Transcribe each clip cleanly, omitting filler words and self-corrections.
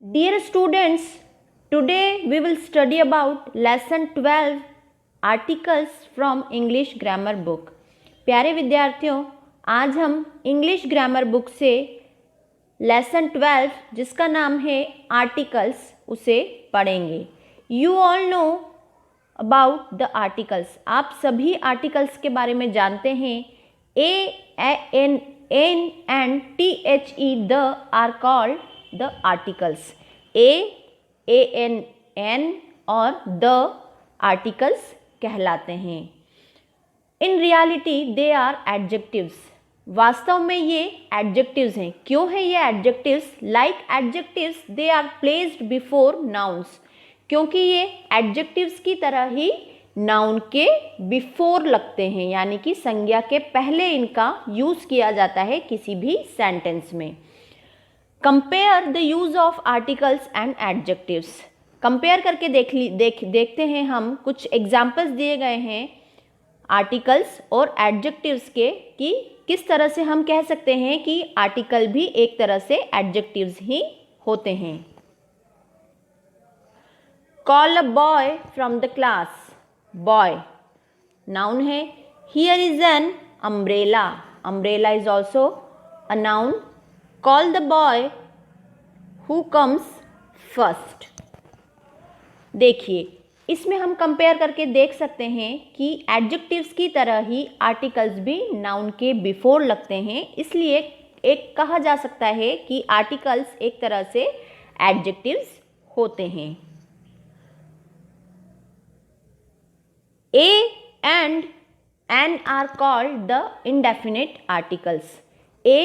Dear students, today we will study about lesson 12 articles from English grammar book. प्यारे विद्यार्थियों, आज हम English grammar book से lesson 12 जिसका नाम है आर्टिकल्स उसे पढ़ेंगे. You all know about the articles. आप सभी आर्टिकल्स के बारे में जानते हैं. A, N and THE the are called the articles. N और the articles कहलाते हैं. In reality they are adjectives. वास्तव में ये adjectives हैं. क्यों है ये adjectives? Like adjectives they are placed before nouns. क्योंकि ये adjectives की तरह ही नाउन के बिफोर लगते हैं, यानी कि संज्ञा के पहले इनका यूज किया जाता है किसी भी सेंटेंस में. Compare the use of articles and adjectives. Compare करके देखते हैं हम. कुछ एग्जाम्पल्स दिए गए हैं आर्टिकल्स और एडजेक्टिव्स के कि किस तरह से हम कह सकते हैं कि आर्टिकल भी एक तरह से एडजेक्टिव्स ही होते हैं. Call a boy from the class. Boy noun है. Here is an umbrella. Umbrella is also a noun. Call the boy who comes first. देखिए, इसमें हम कंपेयर करके देख सकते हैं कि एडजेक्टिव्स की तरह ही आर्टिकल्स भी नाउन के बिफोर लगते हैं. इसलिए एक कहा जा सकता है कि आर्टिकल्स एक तरह से एडजेक्टिव्स होते हैं. A and N are called the indefinite articles. A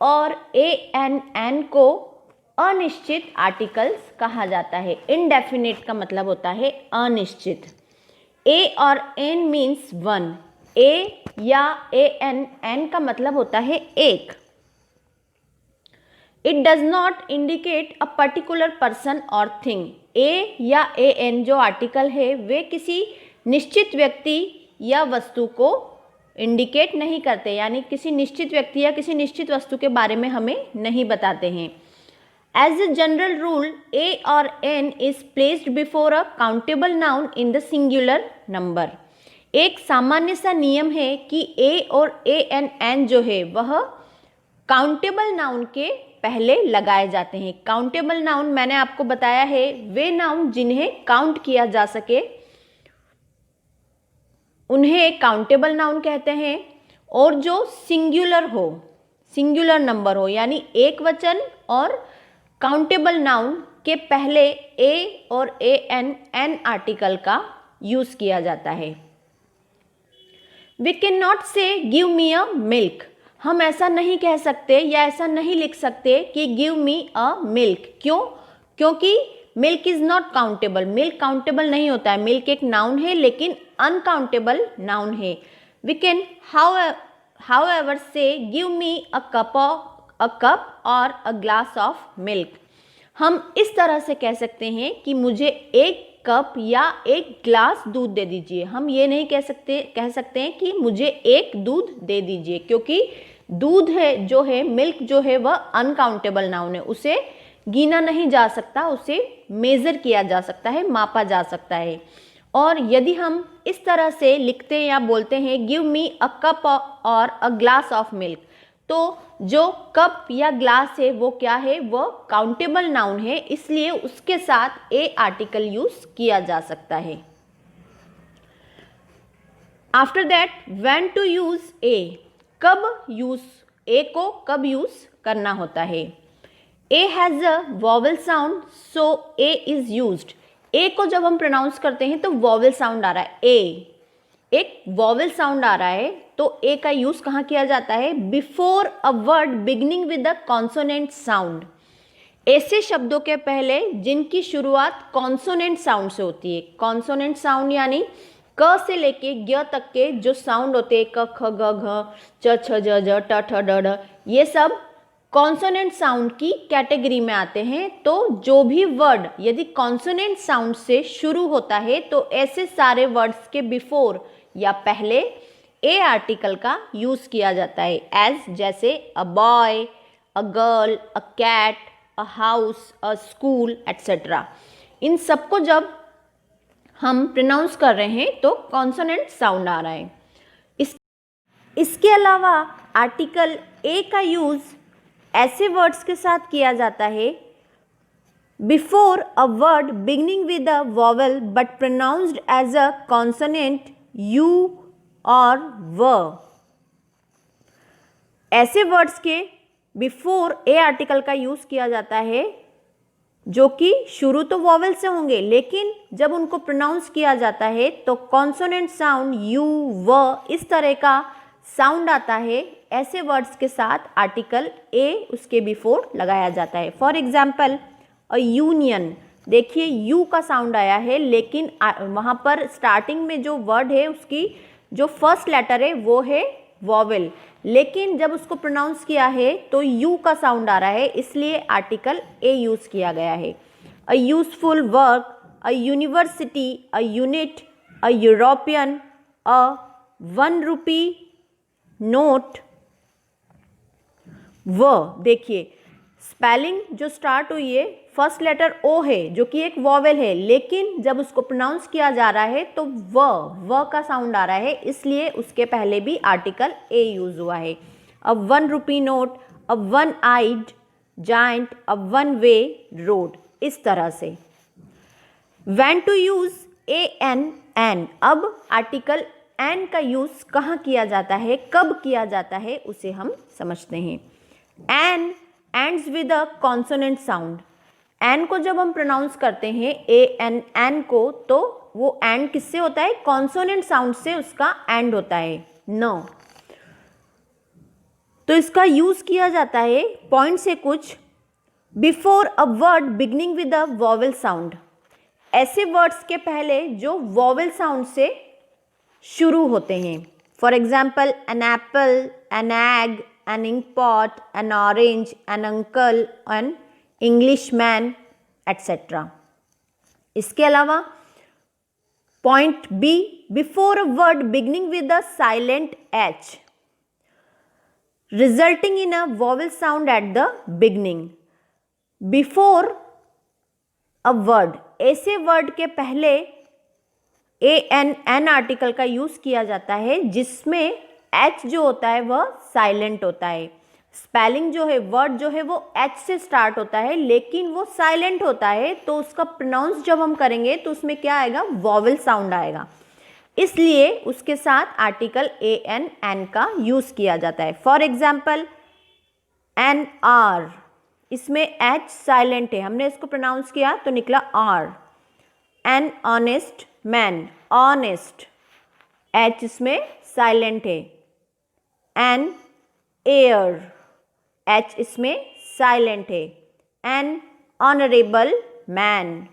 और N को अनिश्चित आर्टिकल्स कहा जाता है. इनडेफिनेट का मतलब होता है अनिश्चित. A और N मीन्स वन. A या N का मतलब होता है एक. It does not indicate a particular person or thing. A या N जो आर्टिकल है वे किसी निश्चित व्यक्ति या वस्तु को इंडिकेट नहीं करते, यानी किसी निश्चित व्यक्ति या किसी निश्चित वस्तु के बारे में हमें नहीं बताते हैं. As a general rule A और N is placed before a countable noun in the singular number. एक सामान्य सा नियम है कि A और N जो है वह काउंटेबल नाउन के पहले लगाए जाते हैं. काउंटेबल नाउन मैंने आपको बताया है वे नाउन जिन्हें काउंट किया जा सके उन्हें काउंटेबल नाउन कहते हैं. और जो सिंगुलर हो, सिंगुलर नंबर हो, यानी एक वचन और काउंटेबल नाउन के पहले A और N आर्टिकल का यूज किया जाता है. वी कैन नॉट से गिव मी अ मिल्क. हम ऐसा नहीं कह सकते या ऐसा नहीं लिख सकते कि गिव मी अ मिल्क. क्यों? क्योंकि milk is not countable. Milk countable नहीं होता है. मिल्क एक नाउन है लेकिन अनकाउंटेबल नाउन है. वी कैन however से गिव मी अ कप और अ ग्लास ऑफ मिल्क. हम इस तरह से कह सकते हैं कि मुझे एक कप या एक ग्लास दूध दे दीजिए. हम ये नहीं कह सकते हैं कि मुझे एक दूध दे दीजिए, क्योंकि दूध है जो है, मिल्क जो है वह अनकाउंटेबल नाउन है. उसे गिना नहीं जा सकता, उसे मेजर किया जा सकता है, मापा जा सकता है. और यदि हम इस तरह से लिखते हैं या बोलते हैं गिव मी अ कप और अ ग्लास ऑफ मिल्क, तो जो कप या ग्लास है वो क्या है? वो काउंटेबल नाउन है. इसलिए उसके साथ ए आर्टिकल यूज किया जा सकता है. After that when to use a. कब यूज ए को कब यूज करना होता है? A has a vowel sound, so A is used. A को जब हम प्रोनाउंस करते हैं तो वॉवल साउंड आ रहा है. A एक वॉवल साउंड आ रहा है, तो A का यूज कहाँ किया जाता है? Before a word beginning with a consonant sound. ऐसे शब्दों के पहले जिनकी शुरुआत कॉन्सोनेंट साउंड से होती है. कॉन्सोनेंट साउंड यानी क से लेके ग तक के जो साउंड होते हैं, क ख ग घ च छ ज ज ट ठ ड ढ, ये सब कॉन्सोनेंट साउंड की कैटेगरी में आते हैं. तो जो भी वर्ड यदि कॉन्सोनेंट साउंड से शुरू होता है तो ऐसे सारे वर्ड्स के बिफोर या पहले ए आर्टिकल का यूज किया जाता है. एज जैसे a boy, a girl, a cat, a house, a school etcetera. इन सबको जब हम प्रोनाउंस कर रहे हैं तो कॉन्सोनेंट साउंड आ रहा है। इसके अलावा आर्टिकल ए का यूज़ ऐसे वर्ड्स के साथ किया जाता है before a word beginning with a vowel but pronounced as a consonant U और व। ऐसे वर्ड्स के बिफोर ए आर्टिकल का यूज़ किया जाता है जो कि शुरू तो वॉवल से होंगे, लेकिन जब उनको प्रोनाउंस किया जाता है तो कॉन्सोनेंट साउंड यू व इस तरह का साउंड आता है। ऐसे वर्ड्स के साथ आर्टिकल ए उसके बिफोर लगाया जाता है। फॉर एग्जाम्पल अ यूनियन, देखिए यू का साउंड आया है, लेकिन वहाँ पर स्टार्टिंग में जो वर्ड है उसकी जो फर्स्ट लेटर है वो है वॉवल, लेकिन जब उसको प्रोनाउंस किया है तो यू का साउंड आ रहा है, इसलिए आर्टिकल ए यूज़ किया गया है। A useful work, a university, a unit, a European, a 1 rupee note, व। देखिए स्पेलिंग जो स्टार्ट हुई है फर्स्ट लेटर ओ है जो कि एक वॉवेल है, लेकिन जब उसको प्रोनाउंस किया जा रहा है तो व का साउंड आ रहा है, इसलिए उसके पहले भी आर्टिकल ए यूज हुआ है। A 1 rupee note, a 1 eyed giant, a 1 way road, इस तरह से। When to use a an an, अब आर्टिकल एन का यूज कहाँ किया जाता है, कब किया जाता है, उसे हम समझते हैं। An ends with a consonant sound. An को जब हम प्रोनाउंस करते हैं ए एन एन को, तो वो एंड किससे होता है, कॉन्सोनेंट साउंड से उसका एंड होता है न। तो इसका यूज किया जाता है पॉइंट से कुछ before a word beginning with a vowel sound, ऐसे वर्ड्स के पहले जो वॉवेल साउंड से शुरू होते हैं। For example an apple, an egg, an ink pot, an orange, an uncle, an Englishman etcetera. इसके अलावा point B, before a word beginning with a silent h resulting in a vowel sound at the beginning. Before a word, ऐसे word के पहले a an an article का use किया जाता है जिसमें एच जो होता है वह साइलेंट होता है। स्पेलिंग जो है, वर्ड जो है वो एच से स्टार्ट होता है, लेकिन वो साइलेंट होता है, तो उसका प्रोनाउंस जब हम करेंगे तो उसमें क्या आएगा, वॉवेल साउंड आएगा, इसलिए उसके साथ आर्टिकल ए एन एन का यूज किया जाता है। फॉर एग्जाम्पल एन आर, इसमें एच साइलेंट है, हमने इसको प्रोनाउंस किया तो निकला hour. An honest man, honest, h इसमें साइलेंट है। एन एयर, एच इसमें साइलेंट है। एन ऑनरेबल मैन,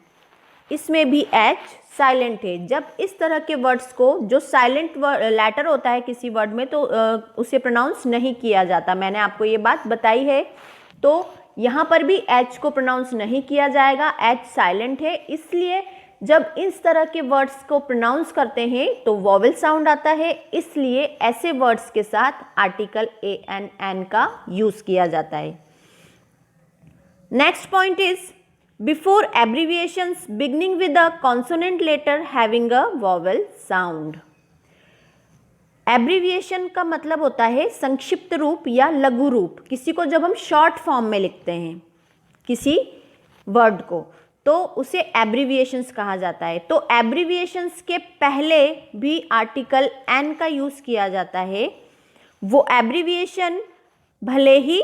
इसमें भी एच साइलेंट है। जब इस तरह के वर्ड्स को, जो साइलेंट लेटर होता है किसी वर्ड में, तो उसे प्रोनाउंस नहीं किया जाता, मैंने आपको ये बात बताई है। तो यहाँ पर भी एच को प्रोनाउंस नहीं किया जाएगा, एच साइलेंट है, इसलिए जब इस तरह के वर्ड्स को प्रोनाउंस करते हैं तो वॉवेल साउंड आता है, इसलिए ऐसे वर्ड्स के साथ आर्टिकल ए एन एन का यूज किया जाता है। Next point is before abbreviations beginning with a consonant letter having a vowel sound. Abbreviation का मतलब होता है संक्षिप्त रूप या लघु रूप, किसी को जब हम शॉर्ट फॉर्म में लिखते हैं किसी वर्ड को, तो उसे एब्रिविएशंस कहा जाता है। तो एब्रिविएशंस के पहले भी आर्टिकल एन का यूज किया जाता है। वो एब्रिविएशन भले ही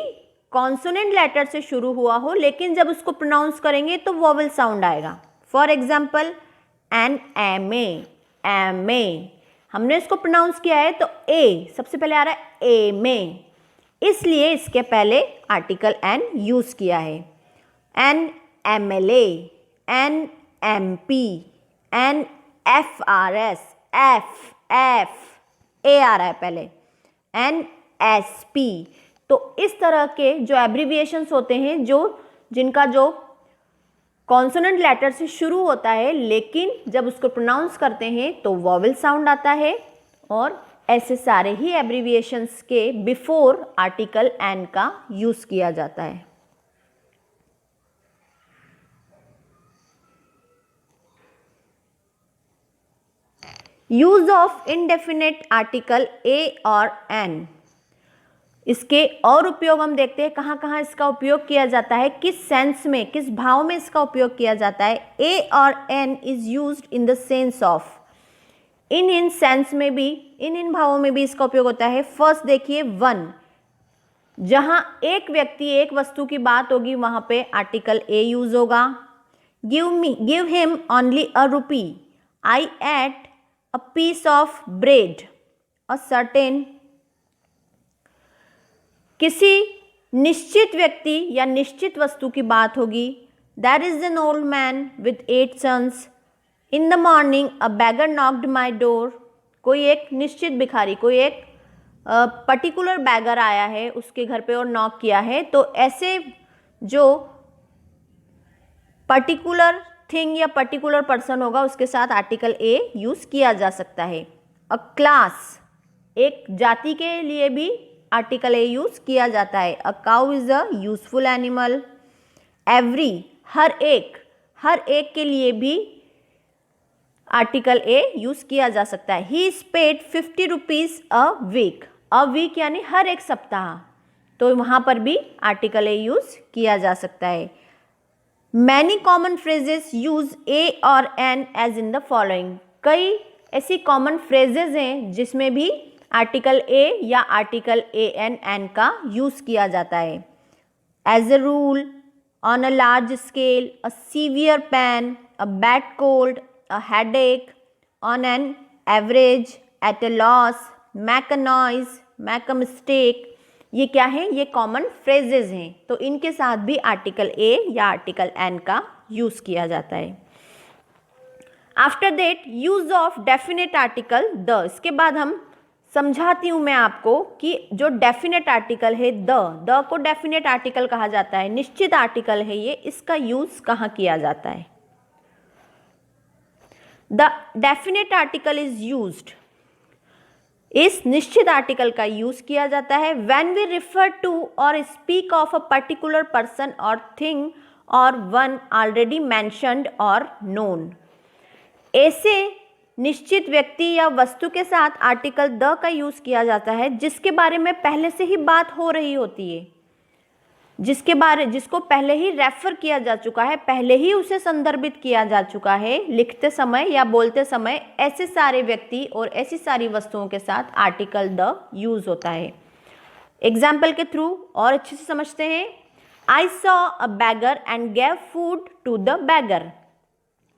कॉन्सोनेंट लेटर से शुरू हुआ हो, लेकिन जब उसको प्रोनाउंस करेंगे तो वॉवेल साउंड आएगा। For example an M A, हमने इसको प्रोनाउंस किया है तो ए सबसे पहले आ रहा है, ए में, इसलिए इसके पहले आर्टिकल एन यूज किया है। An MLA, an MP, an FRS, F ए आ रहा है पहले, एन SP। तो इस तरह के जो एब्रिविएशंस होते हैं, जिनका जो कॉन्सोनेंट लेटर से शुरू होता है, लेकिन जब उसको प्रोनाउंस करते हैं तो वॉवेल साउंड आता है, और ऐसे सारे ही एब्रिविएशंस के बिफोर आर्टिकल एन का यूज किया जाता है। Use of indefinite article a और एन, इसके और उपयोग हम देखते हैं कहाँ कहाँ इसका उपयोग किया जाता है, किस सेंस में, किस भाव में इसका उपयोग किया जाता है। ए और an is used in the sense of, in sense में भी, इन भावों में भी इसका उपयोग होता है। फर्स्ट देखिए वन, जहां एक व्यक्ति एक वस्तु की बात होगी वहां पे आर्टिकल ए यूज होगा। Give him only a rupee, I ate a piece of bread, a certain, किसी निश्चित व्यक्ति या निश्चित वस्तु की बात होगी। There is an old man with 8 sons, in the morning a beggar knocked my door, कोई एक निश्चित भिखारी, कोई एक पर्टिकुलर बैगर आया है उसके घर पे और नॉक किया है। तो ऐसे जो पर्टिकुलर थिंग या पर्टिकुलर पर्सन होगा उसके साथ आर्टिकल ए यूज किया जा सकता है। अ क्लास, एक जाति के लिए भी आर्टिकल ए यूज किया जाता है। A cow is a useful animal. Every, हर एक के लिए भी आर्टिकल ए यूज किया जा सकता है। He is paid 50 rupees a week यानी हर एक सप्ताह, तो वहां पर भी आर्टिकल ए यूज किया जा सकता है। Many common phrases use a और an as in the following, कई ऐसी कॉमन फ्रेजेस हैं जिसमें भी आर्टिकल ए या आर्टिकल ए एन का यूज किया जाता है। As a rule, on a large scale, a severe pain, a bad cold, a headache, on an average, at a loss, make a noise, make a mistake, ये क्या है, ये common phrases हैं, तो इनके साथ भी आर्टिकल ए या आर्टिकल एन का यूज किया जाता है। After that use of definite article the, इसके बाद हम समझाती हूँ मैं आपको कि जो डेफिनेट आर्टिकल है द को डेफिनेट आर्टिकल कहा जाता है, निश्चित आर्टिकल है ये, इसका यूज कहाँ किया जाता है। The definite article is used, इस निश्चित आर्टिकल का यूज किया जाता है व्हेन वी रिफर टू और speak of a particular person और थिंग और वन ऑलरेडी मेंशन्ड और नोन। ऐसे निश्चित व्यक्ति या वस्तु के साथ आर्टिकल द का यूज किया जाता है जिसके बारे में पहले से ही बात हो रही होती है, जिसको पहले ही रेफर किया जा चुका है, पहले ही उसे संदर्भित किया जा चुका है लिखते समय या बोलते समय। ऐसे सारे व्यक्ति और ऐसी सारी वस्तुओं के साथ आर्टिकल द यूज होता है। एग्जाम्पल के थ्रू और अच्छे से समझते हैं। I saw a beggar and gave food to the beggar,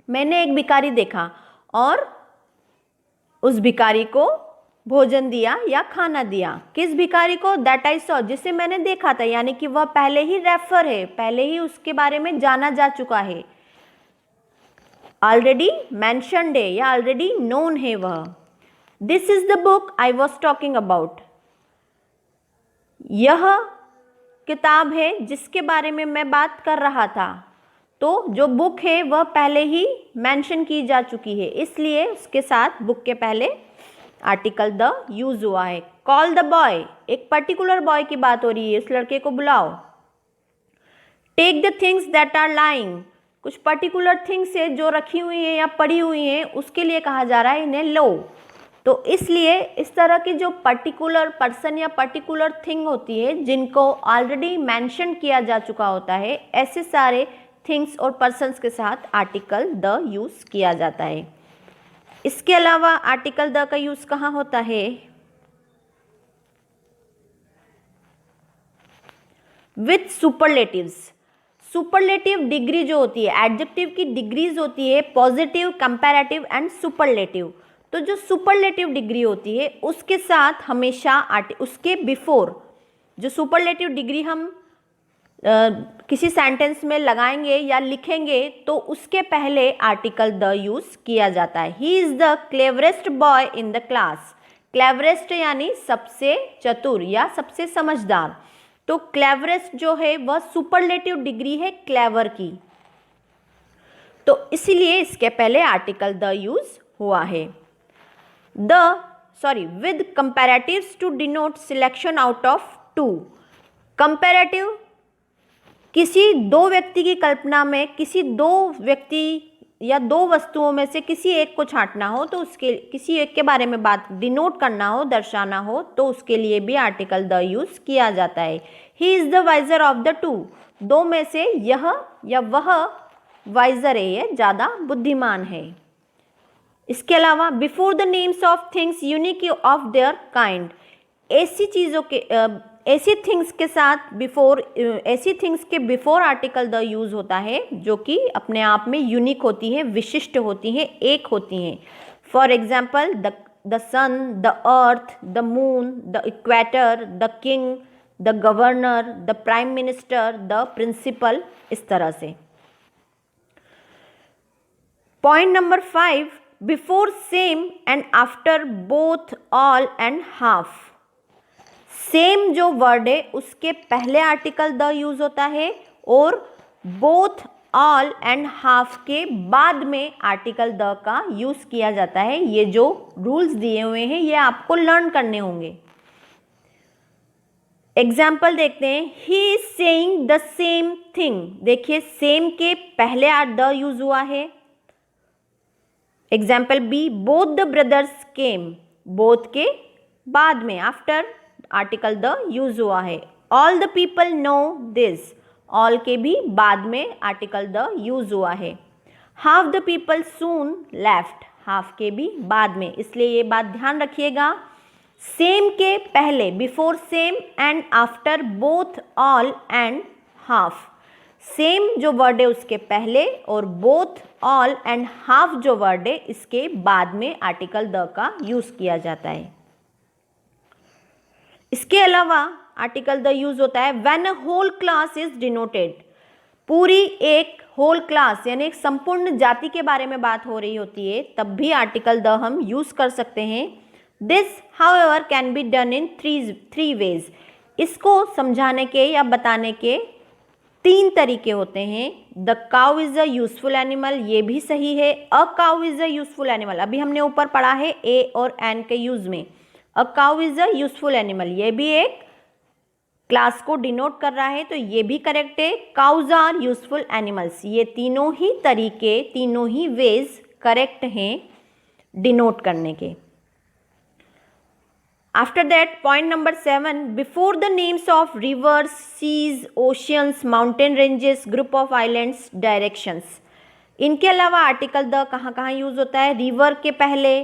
मैंने एक भिखारी देखा और उस भिखारी को भोजन दिया या खाना दिया। किस भिखारी को? दैट आई सॉ, जिसे मैंने देखा था, यानी कि वह पहले ही रेफर है, पहले ही उसके बारे में जाना जा चुका है, ऑलरेडी मेंशन्ड है या ऑलरेडी नोन है वह। This is the book I was talking about, यह किताब है जिसके बारे में मैं बात कर रहा था। तो जो बुक है वह पहले ही मेंशन की जा चुकी है, इसलिए उसके साथ बुक के पहले आर्टिकल द यूज हुआ है। कॉल द बॉय, एक पर्टिकुलर बॉय की बात हो रही है, उस लड़के को बुलाओ। Take the things that are lying, कुछ पर्टिकुलर थिंग्स है जो रखी हुई है या पड़ी हुई है, उसके लिए कहा जा रहा है इन्हें लो। तो इसलिए इस तरह की जो पर्टिकुलर पर्सन या पर्टिकुलर थिंग होती है जिनको ऑलरेडी मेंशन किया जा चुका होता है, ऐसे सारे थिंग्स और पर्सन्स के साथ आर्टिकल द यूज किया जाता है। इसके अलावा आर्टिकल द का यूज कहाँ होता है? विथ सुपरलेटिव्स, सुपरलेटिव डिग्री जो होती है, एडजेक्टिव की डिग्रीज होती है पॉजिटिव, कंपैरेटिव एंड सुपरलेटिव। तो जो सुपरलेटिव डिग्री होती है उसके साथ हमेशा उसके बिफोर जो सुपरलेटिव डिग्री हम किसी सेंटेंस में लगाएंगे या लिखेंगे तो उसके पहले आर्टिकल द यूज किया जाता है। He is the cleverest boy in the class, cleverest यानी सबसे चतुर या सबसे समझदार। तो क्लेवरेस्ट जो है वह सुपरलेटिव डिग्री है क्लेवर की, तो इसीलिए इसके पहले आर्टिकल द यूज हुआ है। With comparatives to denote selection out of two, comparative किसी दो व्यक्ति की कल्पना में किसी दो व्यक्ति या दो वस्तुओं में से किसी एक को छांटना हो तो उसके किसी एक के बारे में बात डिनोट करना हो, दर्शाना हो, तो उसके लिए भी आर्टिकल द यूज किया जाता है। He is the wiser of the two, दो में से यह या वह वाइजर है, ये ज़्यादा बुद्धिमान है। इसके अलावा before the names of things unique of their kind, ऐसी चीज़ों के ऐसी थिंग्स के साथ बिफोर, ऐसी थिंग्स के बिफोर आर्टिकल द यूज़ होता है जो कि अपने आप में यूनिक होती हैं, विशिष्ट होती हैं, एक होती हैं। For example the sun, the earth, the moon, the equator, the king, the governor, the prime minister, the principal, इस तरह से। Point number 5, before same and after both, all and half. Same जो वर्ड है उसके पहले article the use होता है और बोथ, ऑल एंड हाफ के बाद में आर्टिकल द का यूज किया जाता है। ये जो रूल्स दिए हुए हैं ये आपको लर्न करने होंगे। एग्जाम्पल देखते हैं, he is saying the same thing. देखिए सेम के पहले द यूज हुआ है। Example B, both the brothers came, both के बाद में आफ्टर आर्टिकल द यूज हुआ है। All the people know this, all के भी बाद में आर्टिकल द यूज हुआ है। Half the people soon left, half के भी बाद में, इसलिए ये बात ध्यान रखिएगा। सेम के पहले before same and after both, all and half. Same जो वर्ड है उसके पहले और बोथ, ऑल एंड हाफ जो वर्ड है इसके बाद में आर्टिकल द का यूज किया जाता है। इसके अलावा आर्टिकल द यूज होता है when a whole class is denoted. पूरी एक होल क्लास यानी एक संपूर्ण जाति के बारे में बात हो रही होती है तब भी आर्टिकल द हम यूज कर सकते हैं। This however can be done in three ways. इसको समझाने के या बताने के 3 तरीके होते हैं। The cow is a useful animal, ये भी सही है। A cow is a useful animal, अभी हमने ऊपर पढ़ा है ए और एन के यूज में। अ cow is a useful animal, ये भी एक क्लास को डिनोट कर रहा है तो ये भी करेक्ट है। काउज आर यूजफुल एनिमल्स, ये तीनों ही तरीके, तीनों ही वेज करेक्ट हैं डिनोट करने के। After that, point number 7, before the names of rivers, seas, oceans, mountain ranges, group of islands, directions. इनके अलावा आर्टिकल द कहाँ कहाँ यूज होता है? रिवर के पहले,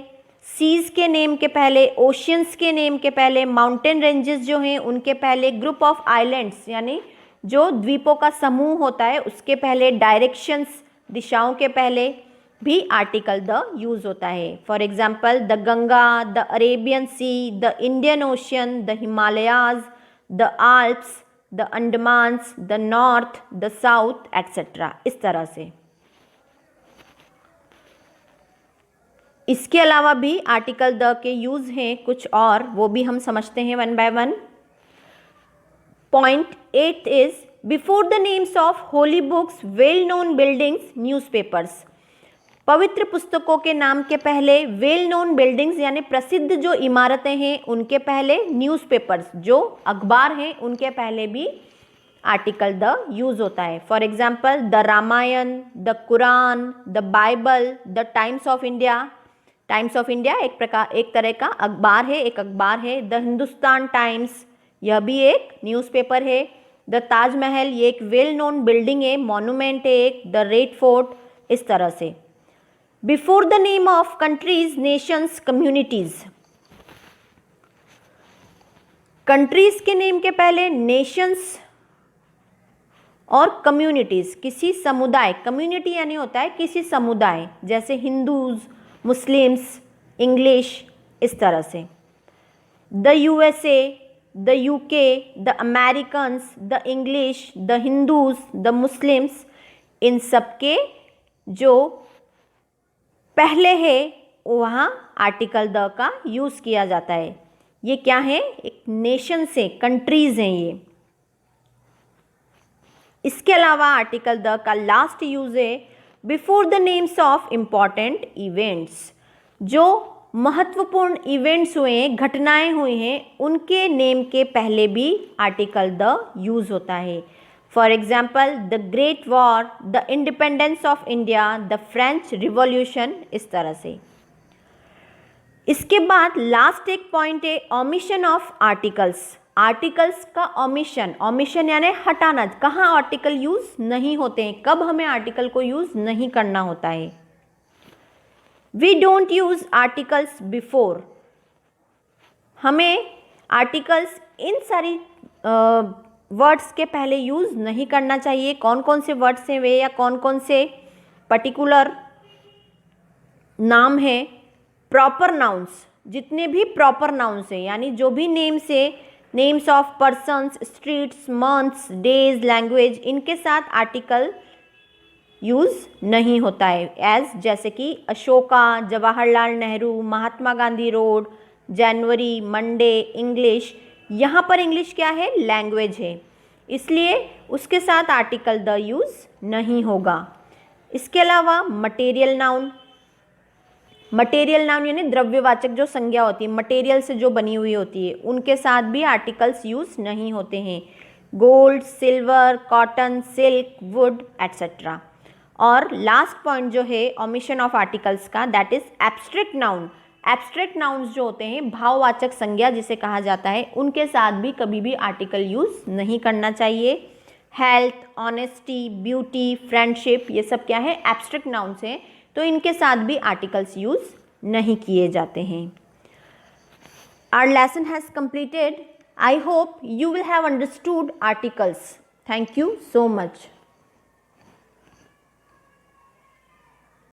सीज के नेम के पहले, ओशियंस के नेम के पहले, माउंटेन रेंजेस जो हैं उनके पहले, ग्रुप ऑफ आइलैंड्स यानी जो द्वीपों का समूह होता है उसके पहले, डायरेक्शंस दिशाओं के पहले भी आर्टिकल द यूज होता है। For example the Ganga, the Arabian Sea, the Indian Ocean, the Himalayas, the Alps, the Andamans, the north, the south etcetera, इस तरह से। इसके अलावा भी आर्टिकल द के यूज हैं कुछ और, वो भी हम समझते हैं one by one. Point 8 is before the names of holy books, well known buildings, newspapers. पवित्र पुस्तकों के नाम के पहले, वेल नोन बिल्डिंग्स यानी प्रसिद्ध जो इमारतें हैं उनके पहले, न्यूज़पेपर्स जो अखबार हैं उनके पहले भी आर्टिकल द यूज होता है। For example the Ramayan, the Quran, the Bible, the Times of India. Times of India एक तरह का अखबार है, एक अखबार है। द हिंदुस्तान टाइम्स, यह भी एक न्यूज़पेपर है। द ताजमहल, ये एक वेल नोन बिल्डिंग है, मॉन्यूमेंट है एक। द रेड फोर्ट, इस तरह से। Before the name of countries, Nations, communities. Countries के नेम के पहले नेशंस और कम्युनिटीज, किसी समुदाय, कम्युनिटी यानी होता है किसी समुदाय, जैसे हिंदूज, मुस्लिम्स, इंग्लिश, इस तरह से। The USA, the UK, the Americans, the English, the Hindus, the Muslims, इन सब के जो पहले है वहाँ आर्टिकल द का यूज़ किया जाता है। ये क्या है? एक नेशन से, कंट्रीज हैं ये। इसके अलावा आर्टिकल द का लास्ट यूज है before the names of important events. जो महत्वपूर्ण इवेंट्स हुए हैं, घटनाएं हुई हैं, उनके नेम के पहले भी आर्टिकल द यूज होता है। For example the great war, the independence of India, the French revolution, इस तरह से। इसके बाद लास्ट एक पॉइंट है ओमिशन ऑफ आर्टिकल्स। आर्टिकल्स का ओमिशन, ओमिशन यानी हटाना, कहाँ आर्टिकल यूज नहीं होते हैं, कब हमें आर्टिकल को यूज नहीं करना होता है। We don't use articles before, हमें आर्टिकल्स इन सारी वर्ड्स के पहले यूज नहीं करना चाहिए। कौन कौन से वर्ड्स हैं वे, या कौन कौन से पर्टिकुलर नाम हैं। प्रॉपर नाउन्स, जितने भी प्रॉपर नाउन्स हैं, यानी जो भी नेम्स है, names of persons, streets, months, days, language, इनके साथ आर्टिकल यूज़ नहीं होता है। एज जैसे कि अशोका, जवाहरलाल नेहरू, महात्मा गांधी रोड, जनवरी, मंडे, इंग्लिश। यहाँ पर इंग्लिश क्या है, लैंग्वेज है, इसलिए उसके साथ आर्टिकल द यूज़ नहीं होगा। इसके अलावा मटेरियल नाउन, मटेरियल नाउन यानी द्रव्यवाचक जो संज्ञा होती है, मटेरियल से जो बनी हुई होती है, उनके साथ भी आर्टिकल्स यूज नहीं होते हैं। Gold, silver, cotton, silk, would etcetera. और लास्ट पॉइंट जो है ओमिशन ऑफ आर्टिकल्स का, that is abstract noun. Abstract nouns जो होते हैं, भाववाचक संज्ञा जिसे कहा जाता है, उनके साथ भी कभी भी आर्टिकल यूज नहीं करना चाहिए। हेल्थ, ऑनेस्टी, ब्यूटी, फ्रेंडशिप, ये सब क्या है, एब्स्ट्रैक्ट नाउन्स हैं, तो इनके साथ भी आर्टिकल्स यूज नहीं किए जाते हैं। Our lesson has completed. I hope you will have understood articles. Thank you so much.